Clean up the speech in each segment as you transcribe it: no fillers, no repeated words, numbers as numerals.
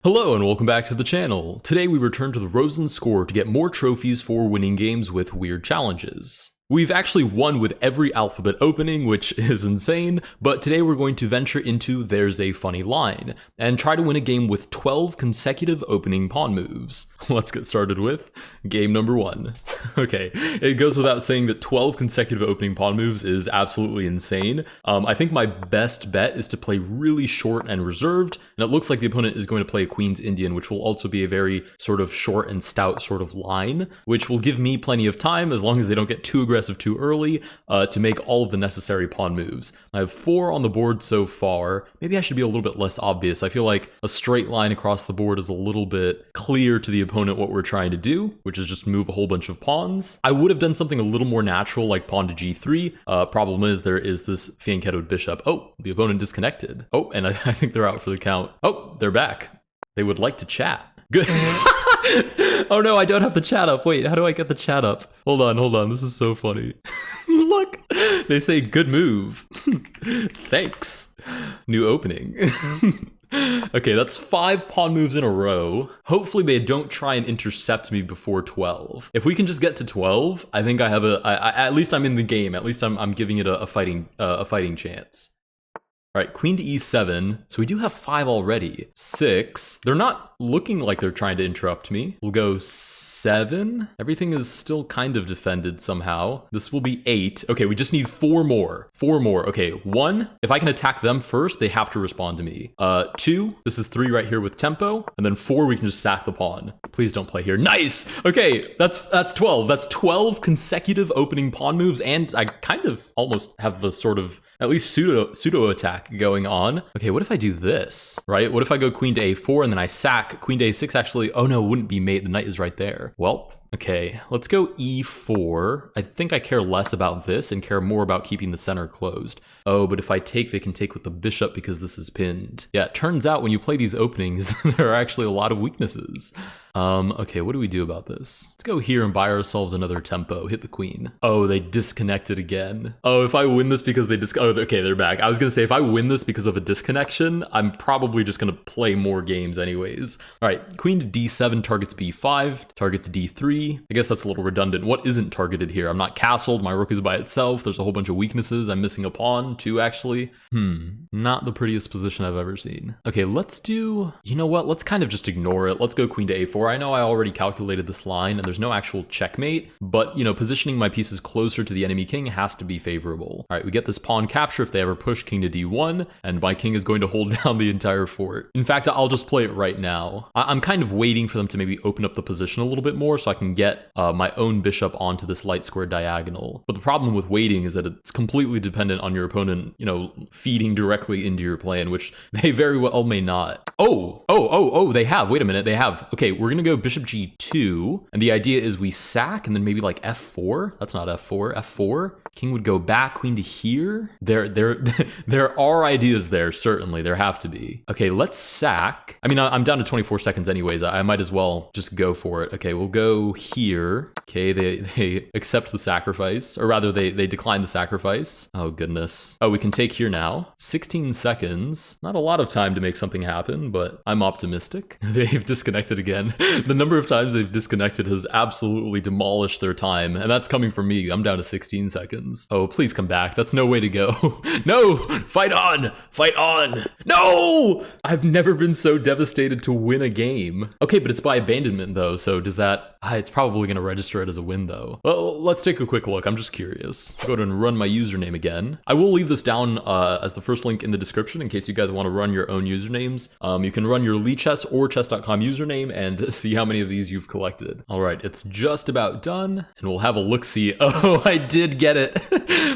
Hello and welcome back to the channel. Today we return to the Rosen score to get more trophies for winning games with weird challenges. We've actually won with every alphabet opening, which is insane, but today we're going to venture into There's a Funny Line, and try to win a game with 12 consecutive opening pawn moves. Let's get started with game number 1. Okay, it goes without saying that 12 consecutive opening pawn moves is absolutely insane. I think my best bet is to play really short and reserved, and it looks like the opponent is going to play a Queen's Indian, which will also be a very sort of short and stout sort of line, which will give me plenty of time, as long as they don't get too aggressive too early, to make all of the necessary pawn moves. I have 4 on the board so far. Maybe I should be a little bit less obvious. I feel like a straight line across the board is a little bit clear to the opponent what we're trying to do, which is just move a whole bunch of pawns. I would have done something a little more natural, like pawn to g3. Problem is, there is this fianchettoed bishop. Oh, the opponent disconnected. Oh, and I think they're out for the count. Oh, they're back. They would like to chat. Good. Oh no, I don't have the chat up. Wait, how do I get the chat up? Hold on. This is so funny. Look, they say good move. Thanks. New opening. Okay, that's 5 pawn moves in a row. Hopefully they don't try and intercept me before 12. If we can just get to 12, I think I have at least I'm in the game. At least I'm giving it a fighting chance. All right, queen to e7. So we do have 5 already. 6. They're not looking like they're trying to interrupt me. We'll go 7. Everything is still kind of defended somehow. This will be 8. Okay, we just need 4 more. 4 more. Okay, 1. If I can attack them first, they have to respond to me. 2. This is 3 right here with tempo. And then 4, we can just sack the pawn. Please don't play here. Nice! Okay, that's 12. That's 12 consecutive opening pawn moves, and I kind of almost have a sort of at least pseudo attack going on. Okay, what if I do this, right? What if I go queen to a4 and then I sack queen to a6 actually? Oh no, it wouldn't be mate. The knight is right there. Well, okay, let's go e4. I think I care less about this and care more about keeping the center closed. Oh, but if I take, they can take with the bishop because this is pinned. Yeah, it turns out when you play these openings, there are actually a lot of weaknesses. Okay, what do we do about this? Let's go here and buy ourselves another tempo. Hit the queen. Oh, they disconnected again. Oh, if I win this because they oh, okay, they're back. I was gonna say, if I win this because of a disconnection, I'm probably just gonna play more games anyways. All right, queen to d7 targets b5, targets d3. I guess that's a little redundant. What isn't targeted here? I'm not castled. My rook is by itself. There's a whole bunch of weaknesses. I'm missing a pawn too, actually. Not the prettiest position I've ever seen. Okay, let's do, you know what? Let's kind of just ignore it. Let's go queen to a4. I know I already calculated this line and there's no actual checkmate, but you know, positioning my pieces closer to the enemy king has to be favorable. All right, we get this pawn capture if they ever push king to d1, and my king is going to hold down the entire fort. In fact, I'll just play it right now. I'm kind of waiting for them to maybe open up the position a little bit more so I can get my own bishop onto this light square diagonal. But the problem with waiting is that it's completely dependent on your opponent, you know, feeding directly into your plan, which they very well may not. Oh, they have. Wait a minute, they have. Okay, we're gonna go bishop g2, and the idea is we sack and then maybe like f4. That's not f4. F4. King would go back, queen to here. There are ideas there, certainly. There have to be. Okay, let's sack. I mean, I'm down to 24 seconds anyways. I might as well just go for it. Okay, we'll go here. Okay, they accept the sacrifice, or rather they decline the sacrifice. Oh goodness. Oh, we can take here now. 16 seconds. Not a lot of time to make something happen, but I'm optimistic. They've disconnected again. The number of times they've disconnected has absolutely demolished their time, and that's coming from me. I'm down to 16 seconds. Oh, please come back. That's no way to go. No! Fight on! Fight on! No! I've never been so devastated to win a game. Okay, but it's by abandonment though, so does that... it's probably going to register it as a win though. Well, let's take a quick look. I'm just curious. Go ahead and run my username again. I will leave this down as the first link in the description in case you guys want to run your own usernames. You can run your Lichess or chess.com username and see how many of these you've collected. All right, it's just about done, and we'll have a look-see. Oh, I did get it.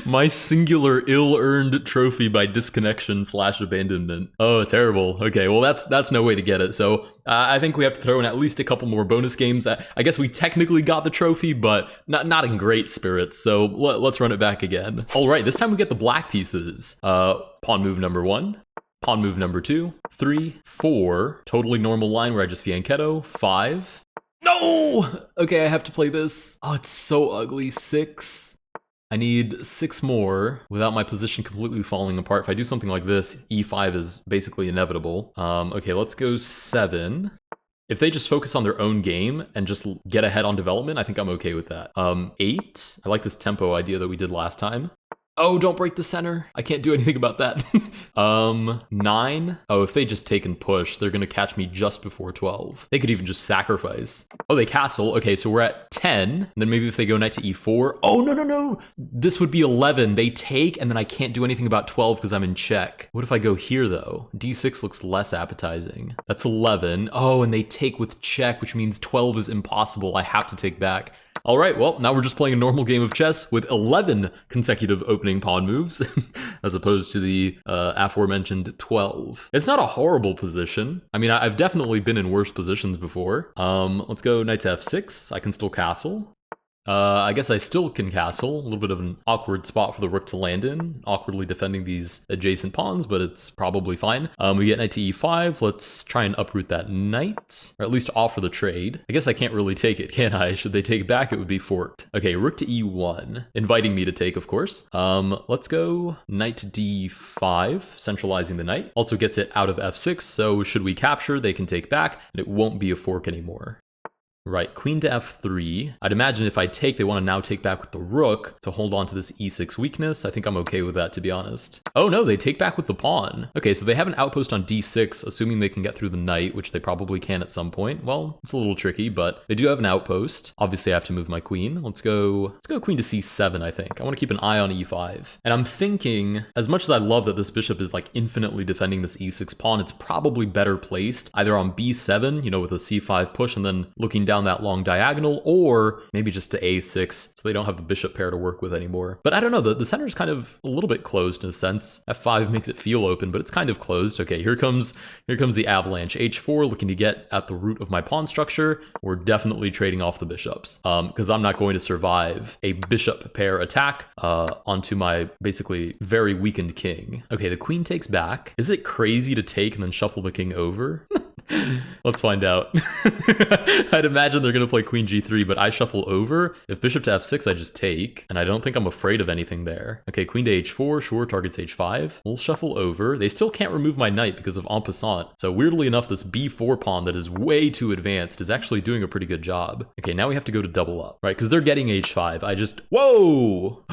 My singular ill-earned trophy by disconnection / abandonment. Oh, terrible. Okay, well that's no way to get it. So I think we have to throw in at least a couple more bonus games. I guess we technically got the trophy, but not in great spirits. So let's run it back again. All right, this time we get the black pieces. Pawn move number 1. Pawn move number 2, 3, 4. Totally normal line where I just fianchetto. 5. No! Okay, I have to play this. Oh, it's so ugly. 6. I need 6 more without my position completely falling apart. If I do something like this, e5 is basically inevitable. Okay, let's go 7. If they just focus on their own game and just get ahead on development, I think I'm okay with that. 8. I like this tempo idea that we did last time. Oh, don't break the center. I can't do anything about that. 9. Oh, if they just take and push, they're gonna catch me just before 12. They could even just sacrifice. Oh, they castle. Okay, so we're at 10. And then maybe if they go knight to e4. Oh, no. This would be 11. They take, and then I can't do anything about 12 because I'm in check. What if I go here, though? d6 looks less appetizing. That's 11. Oh, and they take with check, which means 12 is impossible. I have to take back. All right, well, now we're just playing a normal game of chess with 11 consecutive opening pawn moves, as opposed to the aforementioned 12. It's not a horrible position. I mean, I've definitely been in worse positions before. Let's go knight to f6. I can still castle. I guess I still can castle. A little bit of an awkward spot for the rook to land in, awkwardly defending these adjacent pawns, but it's probably fine. We get knight to e5. Let's try and uproot that knight, or at least offer the trade. I guess I can't really take it, can I? Should they take it back, it would be forked. Okay, rook to e1, inviting me to take, of course. Let's go knight to d5, centralizing the knight. Also gets it out of f6, so should we capture, they can take back, and it won't be a fork anymore. Right, queen to f3. I'd imagine if I take, they want to now take back with the rook to hold on to this e6 weakness. I think I'm okay with that, to be honest. Oh no, they take back with the pawn. Okay, so they have an outpost on d6, assuming they can get through the knight, which they probably can at some point. Well, it's a little tricky, but they do have an outpost. Obviously, I have to move my queen. Let's go queen to c7, I think. I want to keep an eye on e5. And I'm thinking, as much as I love that this bishop is like infinitely defending this e6 pawn, it's probably better placed either on b7, you know, with a c5 push and then looking down that long diagonal, or maybe just to a6 so they don't have the bishop pair to work with anymore. But I don't know, the center is kind of a little bit closed in a sense. f5 makes it feel open, but it's kind of closed. Okay, here comes the avalanche. h4 looking to get at the root of my pawn structure. We're definitely trading off the bishops because I'm not going to survive a bishop pair attack onto my basically very weakened king. Okay, the queen takes back. Is it crazy to take and then shuffle the king over? Let's find out. I'd imagine they're going to play queen g3, but I shuffle over. If bishop to f6, I just take, and I don't think I'm afraid of anything there. Okay, queen to h4, sure, targets h5. We'll shuffle over. They still can't remove my knight because of en passant. So weirdly enough, this b4 pawn that is way too advanced is actually doing a pretty good job. Okay, now we have to go to double up, right? Because they're getting h5. Whoa!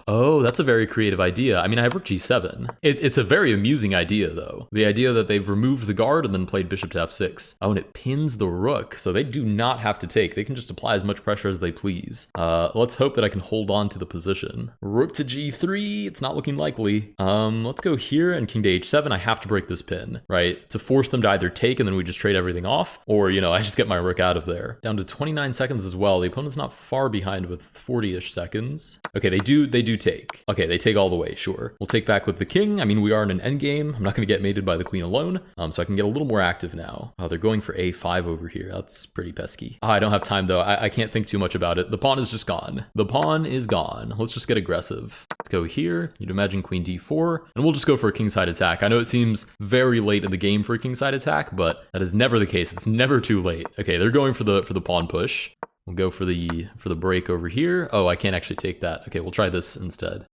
Oh, that's a very creative idea. I mean, I have rook g7. It's a very amusing idea, though. The idea that they've removed the guard and then played bishop to f6. Oh, and it pins the rook, so they do not have to take. They can just apply as much pressure as they please. Let's hope that I can hold on to the position. Rook to g3, it's not looking likely. Let's go here, and king to h7. I have to break this pin, right? To force them to either take, and then we just trade everything off, or, you know, I just get my rook out of there. Down to 29 seconds as well. The opponent's not far behind with 40-ish seconds. Okay, they do take. Okay, they take all the way, sure. We'll take back with the king. I mean, we are in an endgame. I'm not going to get mated by the queen alone, so I can get a little more active now. Oh, they're going for a5 over here. That's pretty pesky. Oh, I don't have time, though. I can't think too much about it. The pawn is just gone. The pawn is gone. Let's just get aggressive. Let's go here. You'd imagine queen d4, and we'll just go for a kingside attack. I know it seems very late in the game for a kingside attack, but that is never the case. It's never too late. Okay, they're going for the pawn push. We'll go for the break over here. Oh, I can't actually take that. Okay, we'll try this instead.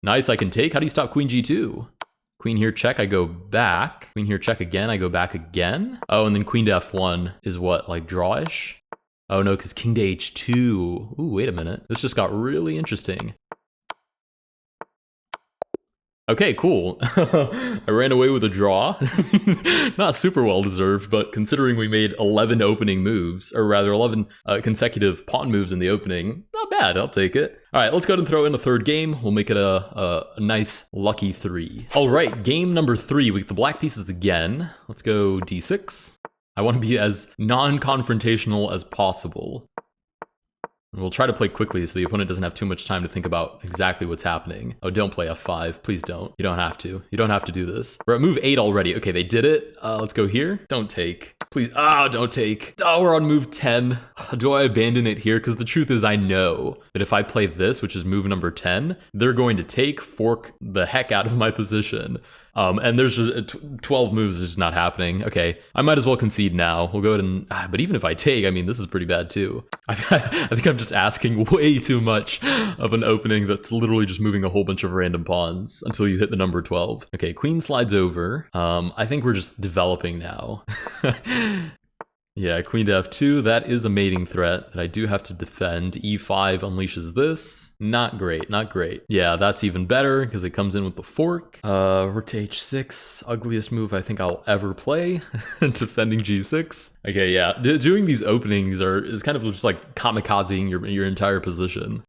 Nice, I can take. How do you stop queen g2? Queen here check, I go back. Queen here check again, I go back again. Oh, and then queen to f1 is what, like drawish? Oh no, because king to h2. Ooh, wait a minute. This just got really interesting. Okay, cool. I ran away with a draw. Not super well deserved, but considering we made 11 opening moves, or rather 11 consecutive pawn moves in the opening, not bad, I'll take it. All right, let's go ahead and throw in the third game. We'll make it a nice lucky 3. All right, game number 3. We get the black pieces again. Let's go d6. I want to be as non-confrontational as possible. We'll try to play quickly so the opponent doesn't have too much time to think about exactly what's happening. Oh, don't play f5. Please don't. You don't have to. You don't have to do this. We're at move 8 already. Okay, they did it. Let's go here. Don't take. Please. Don't take. Oh, we're on move 10. Do I abandon it here? Because the truth is I know that if I play this, which is move number 10, they're going to take, fork the heck out of my position. And there's just 12 moves is just not happening. Okay, I might as well concede now. We'll go ahead and, but even if I take, I mean, this is pretty bad too. I think I'm just asking way too much of an opening that's literally just moving a whole bunch of random pawns until you hit the number 12. Okay, queen slides over. I think we're just developing now. Yeah, queen to f2, that is a mating threat that I do have to defend. e5 unleashes this. Not great, not great. Yeah, that's even better because it comes in with the fork. Rook to h6, ugliest move I think I'll ever play. Defending g6. Okay, yeah, doing these openings is kind of just like kamikazing your entire position.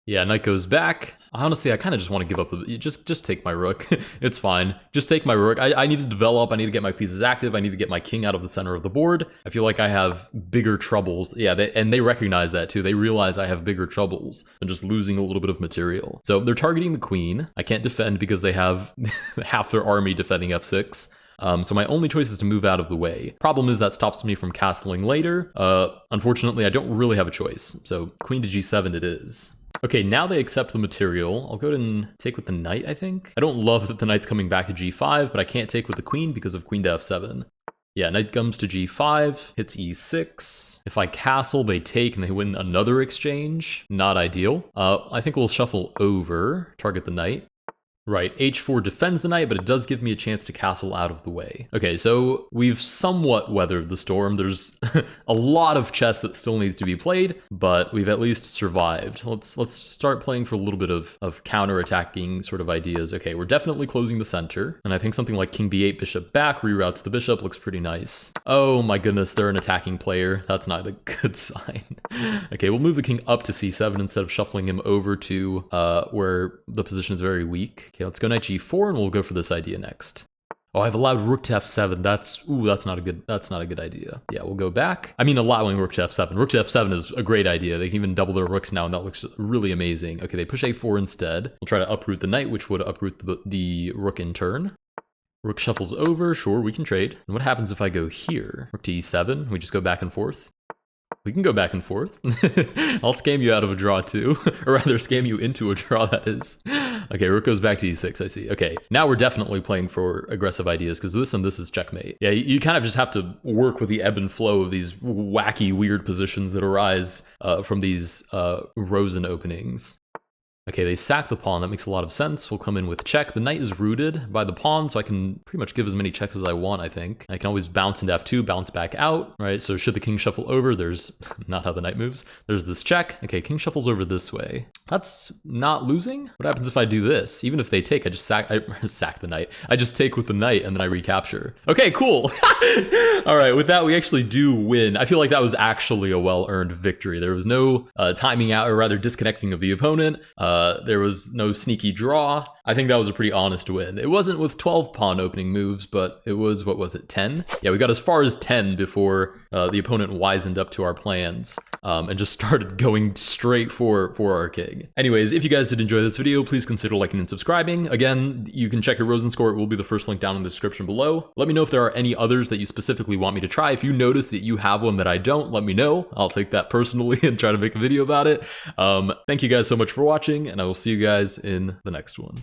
Yeah, knight goes back. Honestly, I kind of just want to give up just take my rook. It's fine. Just take my rook. I need to develop. I need to get my pieces active. I need to get my king out of the center of the board. I feel like I have bigger troubles. Yeah, they recognize that too. They realize I have bigger troubles than just losing a little bit of material. So they're targeting the queen. I can't defend because they have half their army defending f6. So my only choice is to move out of the way. Problem is that stops me from castling later. Unfortunately, I don't really have a choice. So queen to g7 it is. Okay, now they accept the material. I'll go ahead and take with the knight, I think. I don't love that the knight's coming back to g5, but I can't take with the queen because of queen to f7. Yeah, knight comes to g5, hits e6. If I castle, they take and they win another exchange. Not ideal. I think we'll shuffle over, target the knight. Right, h4 defends the knight, but it does give me a chance to castle out of the way. Okay, so we've somewhat weathered the storm. There's a lot of chess that still needs to be played, but we've at least survived. Let's start playing for a little bit of counter-attacking sort of ideas. Okay, we're definitely closing the center, and I think something like king b8, bishop back, reroutes the bishop, looks pretty nice. Oh my goodness, they're an attacking player. That's not a good sign. Okay, we'll move the king up to c7 instead of shuffling him over to where the position is very weak. Okay, let's go knight g4 and we'll go for this idea next. Oh, I've allowed rook to f7. That's not a good idea. Yeah, we'll go back. I mean, allowing rook to f7. Rook to f7 is a great idea. They can even double their rooks now, and that looks really amazing. Okay, they push a4 instead. We'll try to uproot the knight, which would uproot the rook in turn. Rook shuffles over. Sure, we can trade. And what happens if I go here? Rook to e7. We just go back and forth. We can go back and forth. I'll scam you out of a draw too. Or rather, scam you into a draw, that is. Okay, rook goes back to e6, I see. Okay, now we're definitely playing for aggressive ideas because this and this is checkmate. Yeah, you kind of just have to work with the ebb and flow of these wacky, weird positions that arise from these Rosen openings. Okay, they sack the pawn. That makes a lot of sense. We'll come in with check. The knight is rooted by the pawn, so I can pretty much give as many checks as I want, I think. I can always bounce into f2, bounce back out, right? So should the king shuffle over, there's not how the knight moves. There's this check. Okay, king shuffles over this way. That's not losing. What happens if I do this? Even if they take, I sack the knight. I just take with the knight and then I recapture. Okay, cool. All right, with that, we actually do win. I feel like that was actually a well-earned victory. There was no timing out, or rather disconnecting of the opponent. There was no sneaky draw. I think that was a pretty honest win. It wasn't with 12 pawn opening moves, but it was, what was it, 10? Yeah, we got as far as 10 before the opponent wisened up to our plans and just started going straight for our king. Anyways, if you guys did enjoy this video, please consider liking and subscribing. Again, you can check your Rosen score. It will be the first link down in the description below. Let me know if there are any others that you specifically want me to try. If you notice that you have one that I don't, let me know. I'll take that personally and try to make a video about it. Thank you guys so much for watching, and I will see you guys in the next one.